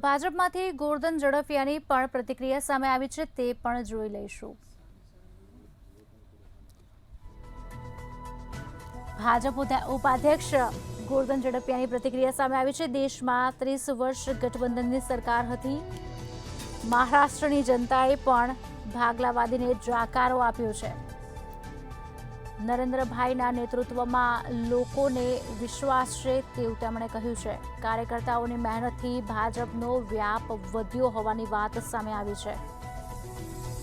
ભાજપમાંથી ગોરધન ઝડફિયાની પણ પ્રતિક્રિયા સામે આવી છે, તે પણ જોઈ લઈશું। ભાજપ ઉપાધ્યક્ષ ગોરધન ઝડફિયાની પ્રતિક્રિયા સામે આવી છે। દેશમાં 30 વર્ષ ગઠબંધનની સરકાર હતી। મહારાષ્ટ્રની જનતાએ પણ ભાગલાવાદીને જાકારો આપ્યો છે। નરેન્દ્રભાઈના નેતૃત્વમાં લોકોને વિશ્વાસ છે તેવું તેમણે કહ્યું છે। કાર્યકર્તાઓની મહેનતથી ભાજપનો વ્યાપ વધ્યો હોવાની વાત સામે આવી છે।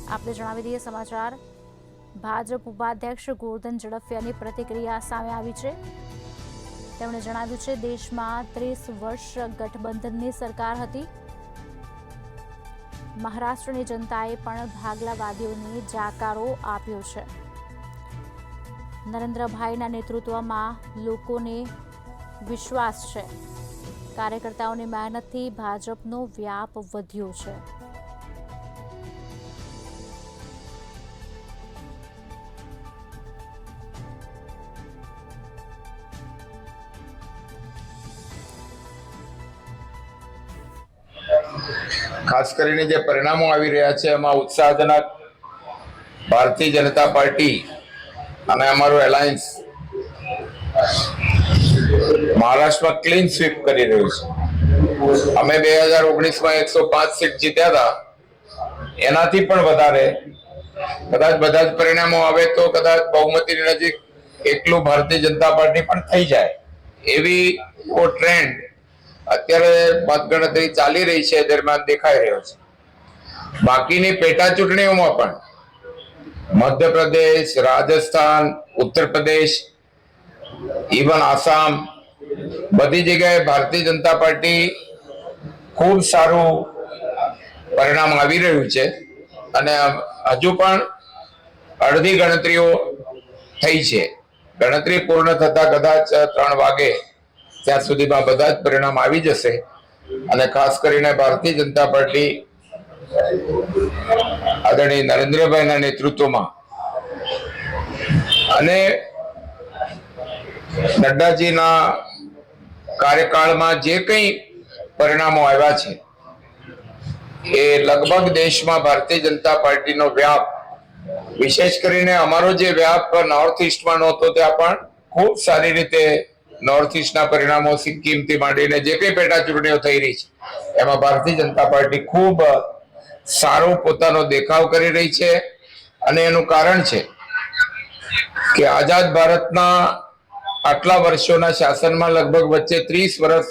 આપણે જણાવી દઈએ સમાચાર। ભાજપ ઉપાધ્યક્ષ ગોરધન ઝડફિયાની પ્રતિક્રિયા સામે આવી છે। તેમણે જણાવ્યું છે દેશમાં 30 વર્ષ ગઠબંધનની સરકાર હતી। મહારાષ્ટ્રની જનતાએ પણ ભાગલાવાદીઓને જાકારો આપ્યો છે। નરેન્દ્રભાઈના નેતૃત્વમાં લોકોને વિશ્વાસ છે। કાર્યકર્તાઓની મહેનતથી ભાજપનો વ્યાપ વધ્યો છે। ખાસ કરીને જે પરિણામો આવી રહ્યા છે એમાં ઉત્સાહજનક ભારતીય જનતા પાર્ટી અને અમારું એલાયન્સ મહારાષ્ટ્રમાં ક્લીન સ્વીપ કરી રહ્યું છે। અમે 2019માં 105 સીટ જીત્યા હતા, એનાથી પણ વધારે કદાચ બધા જ પરિણામો આવે તો કદાચ બહુમતીની નજીક એકલું ભારતીય જનતા પાર્ટી પણ થઈ જાય એવી ટ્રેન્ડ અત્યારે મતગણતરી ચાલી રહી છે દરમિયાન દેખાઈ રહ્યો છે। બાકીની પેટા ચૂંટણીઓમાં પણ મધ્યપ્રદેશ, રાજસ્થાન, ઉત્તર પ્રદેશ, ઇવન આસામ, બધી જગ્યાએ ભારતીય જનતા પાર્ટી ખૂબ સારું પરિણામ આવી રહ્યું છે અને હજુ પણ અડધી ગણતરીઓ થઈ છે। ગણતરી પૂર્ણ થતા કદાચ 3 વાગે ત્યાં સુધીમાં બધા જ પરિણામ આવી જશે અને ખાસ કરીને ભારતીય જનતા પાર્ટી આદરણીય નરેન્દ્રભાઈના નેતૃત્વમાં અને નડ્ડાજીના કાર્યકાળમાં જે કંઈ પરિણામો આવ્યા છે એ લગભગ દેશમાં ભારતીય જનતા પાર્ટીનો વ્યાપ, વિશેષ કરીને અમારો જે વ્યાપ નોર્થ ઈસ્ટમાં નહોતો ત્યાં પણ ખૂબ સારી રીતે નોર્થ ઈસ્ટના પરિણામો સિક્કિમથી માંડીને જે કંઈ પેટા ચૂંટણીઓ થઈ રહી છે એમાં ભારતીય જનતા પાર્ટી ખૂબ સારો પોતાનો દેખાવ કરી રહી છે અને એનું કારણ છે કે આઝાદ ભારતના આટલા વર્ષોના શાસનમાં લગભગ વચ્ચે 30 વર્ષ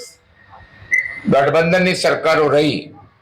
ગઠબંધનની સરકારો રહી